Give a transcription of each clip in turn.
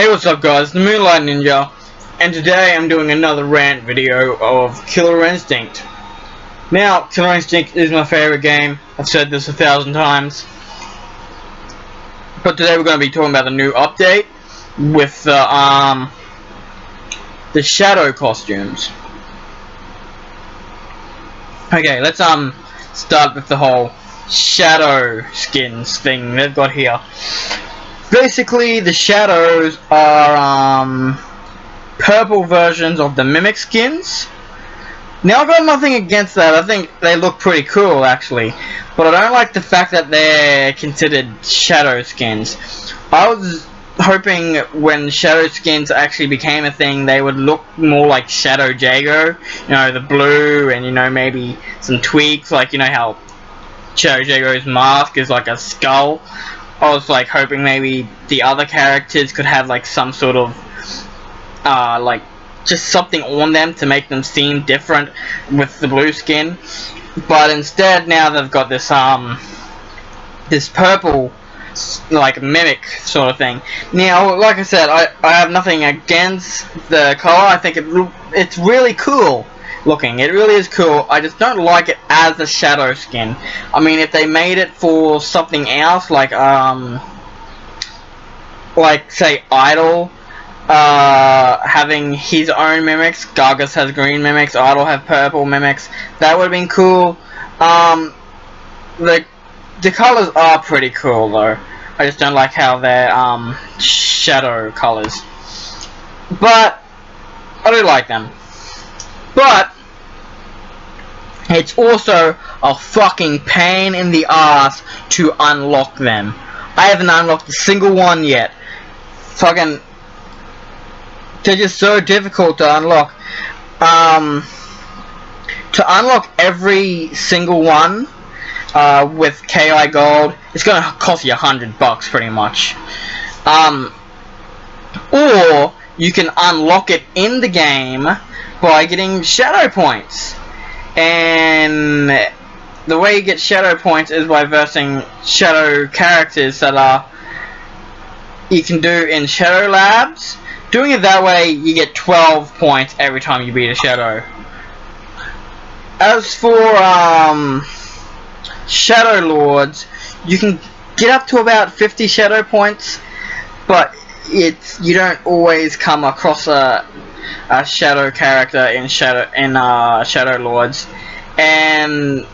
Hey, what's up guys, the Moonlight Ninja, and today I'm doing another rant video of Killer Instinct. Now, Killer Instinct is my favorite game. I've said this 1,000 times. But today we're going to be talking about the new update with the shadow costumes. Okay, let's start with the whole shadow skins thing they've got here. Basically, the shadows are purple versions of the mimic skins. Now, I've got nothing against that. I think they look pretty cool, actually. But I don't like the fact that they're considered shadow skins. I was hoping when shadow skins actually became a thing, they would look more like Shadow Jago. You know, the blue and, you know, maybe some tweaks. Like, you know how Shadow Jago's mask is like a skull. I was like hoping maybe the other characters could have like some sort of like just something on them to make them seem different with the blue skin, but instead now they've got this this purple like mimic sort of thing. Now, like I said, I have nothing against the color. I think it's really cool looking. It really is cool. I just don't like it as a shadow skin. I mean, if they made it for something else, like say Idol, having his own mimics. Gargus has green mimics. Idol have purple mimics. That would have been cool. The colors are pretty cool though. I just don't like how they're shadow colors. But I do like them. But it's also a fucking pain in the ass to unlock them. I haven't unlocked a single one yet. Fucking, they're just so difficult to unlock. To unlock every single one with KI Gold, it's gonna cost you $100 pretty much. Or you can unlock it in the game by getting shadow points. And the way you get shadow points is by versing shadow characters that you can do in Shadow Labs. Doing it that way, you get 12 points every time you beat a shadow. As for Shadow Lords, you can get up to about 50 shadow points, but you don't always come across a shadow character in Shadow Lords, and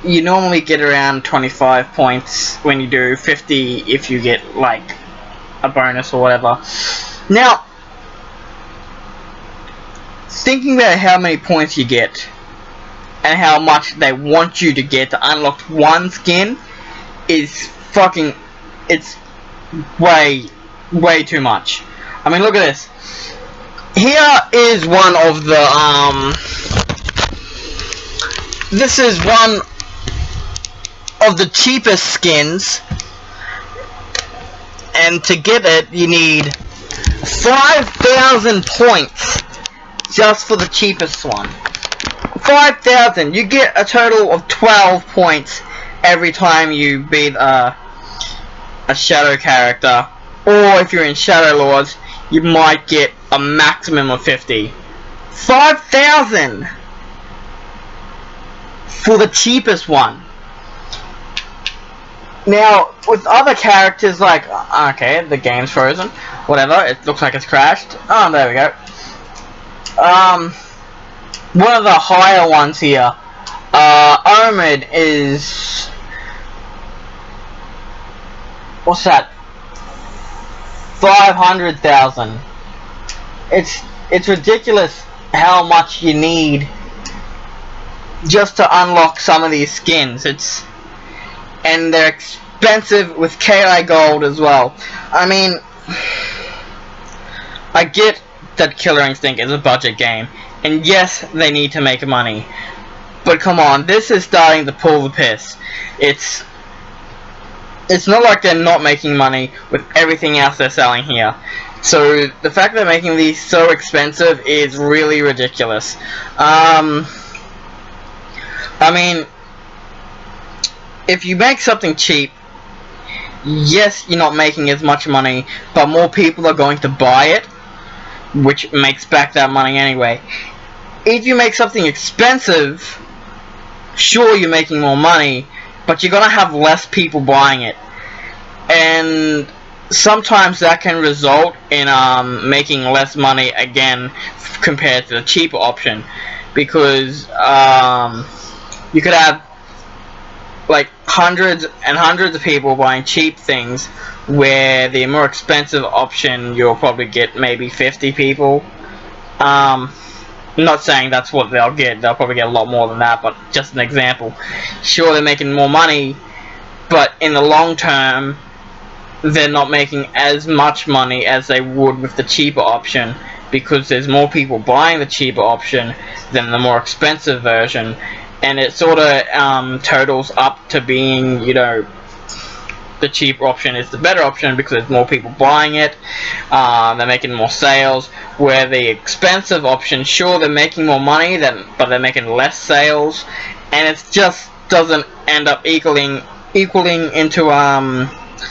you normally get around 25 points when you do 50 if you get like a bonus or whatever. Now, thinking about how many points you get and how much they want you to get to unlock one skin is fucking, it's way too much. I mean, look at this. Here is one of the this is one of the cheapest skins, and to get it you need 5,000 points just for the cheapest one. 5,000. You get a total of 12 points every time you beat a shadow character, or if you're in Shadow Lords you might get a maximum of 50. 5,000 for the cheapest one. Now, with other characters like, okay, the game's frozen, whatever, it looks like it's crashed. Oh, there we go. One of the higher ones here, Omid is, what's that? 500,000. It's ridiculous how much you need just to unlock some of these skins. And they're expensive with KI Gold as well. I mean, I get that Killer Instinct is a budget game, and yes, they need to make money. But come on, this is starting to pull the piss. It's not like they're not making money with everything else they're selling here. So the fact they're making these so expensive is really ridiculous. I mean, if you make something cheap, yes, you're not making as much money, but more people are going to buy it, which makes back that money anyway. If you make something expensive, sure, you're making more money, but you're gonna have less people buying it, and sometimes that can result in making less money again compared to the cheaper option, because you could have like hundreds and hundreds of people buying cheap things, where the more expensive option you'll probably get maybe 50 people. Not saying that's what they'll get, they'll probably get a lot more than that, but just an example. Sure, they're making more money, but in the long term they're not making as much money as they would with the cheaper option, because there's more people buying the cheaper option than the more expensive version, and it sort of totals up to being, you know, the cheaper option is the better option because there's more people buying it, they're making more sales, where the expensive option, sure, they're making more money, but they're making less sales, and it just doesn't end up equaling into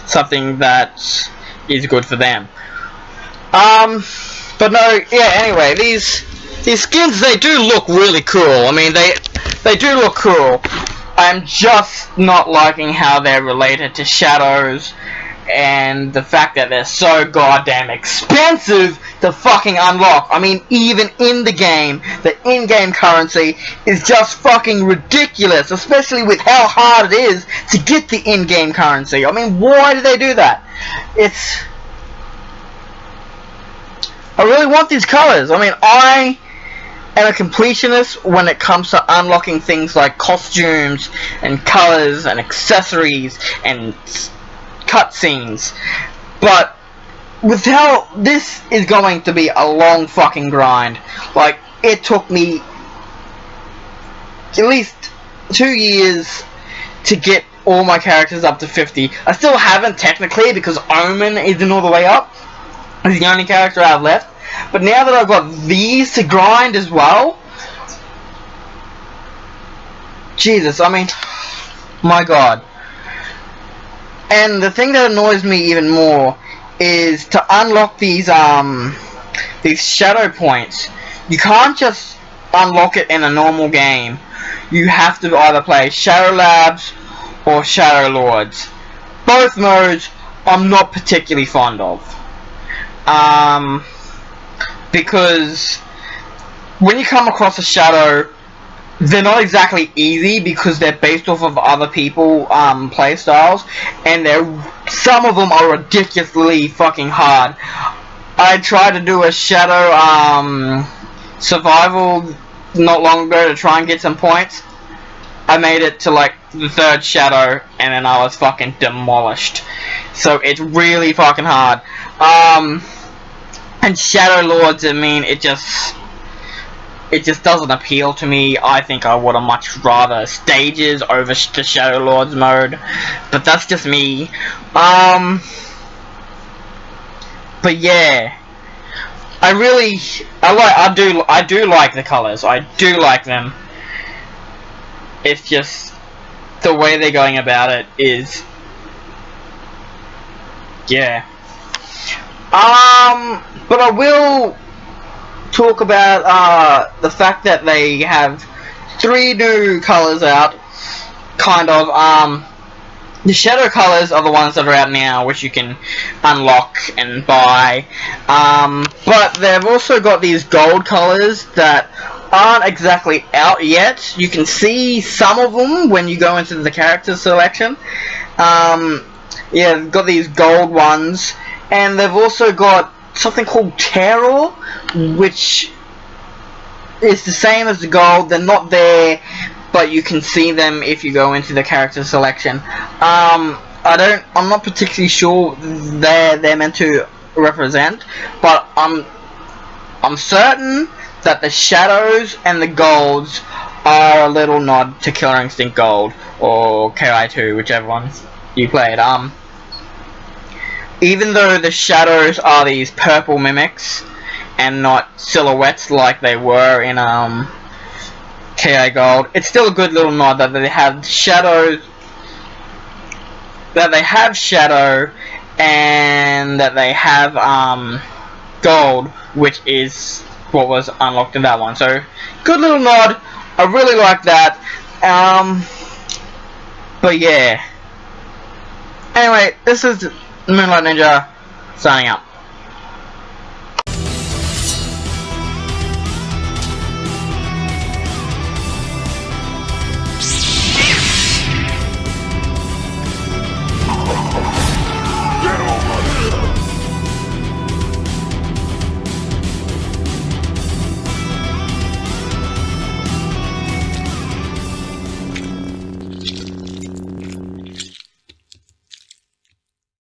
something that is good for them. But no, yeah, anyway, these skins, they do look really cool. I mean, they do look cool. I'm just not liking how they're related to shadows, and the fact that they're so goddamn expensive to fucking unlock. I mean, even in the game, the in-game currency is just fucking ridiculous, especially with how hard it is to get the in-game currency. I mean, why do they do that? I really want these colors. I mean, I am a completionist when it comes to unlocking things like costumes and colors and accessories and cutscenes, but with how this is going to be a long fucking grind. Like, it took me at least 2 years to get all my characters up to 50. I still haven't technically, because Omen isn't all the way up. He's the only character I have left. But now that I've got these to grind as well, Jesus, I mean, my god. And the thing that annoys me even more is to unlock these shadow points. You can't just unlock it in a normal game. You have to either play Shadow Labs or Shadow Lords. Both modes I'm not particularly fond of. Because when you come across a shadow, they're not exactly easy because they're based off of other people playstyles, and some of them are ridiculously fucking hard. I tried to do a shadow survival not long ago to try and get some points. I made it to like the 3rd shadow, and then I was fucking demolished. So it's really fucking hard. And Shadow Lords, I mean, it just doesn't appeal to me. I think I would have much rather stages over the Shadow Lords mode, but that's just me. But yeah, I do like the colors. I do like them. It's just the way they're going about it is, yeah. But I will talk about the fact that they have 3 new colors out, kind of. The shadow colors are the ones that are out now, which you can unlock and buy. But they've also got these gold colors that aren't exactly out yet. You can see some of them when you go into the character selection. Yeah, they've got these gold ones. And they've also got something called Terror, which is the same as the gold. They're not there, but you can see them if you go into the character selection. I'm not particularly sure they're meant to represent, but I'm certain that the shadows and the golds are a little nod to Killer Instinct Gold or KI2, whichever ones you played. Even though the shadows are these purple mimics and not silhouettes like they were in KI Gold, it's still a good little nod that they have shadows that they have shadow and that they have gold, which is what was unlocked in that one. So good little nod. I really like that. But yeah. Anyway, this is Moonlight Ninja signing out.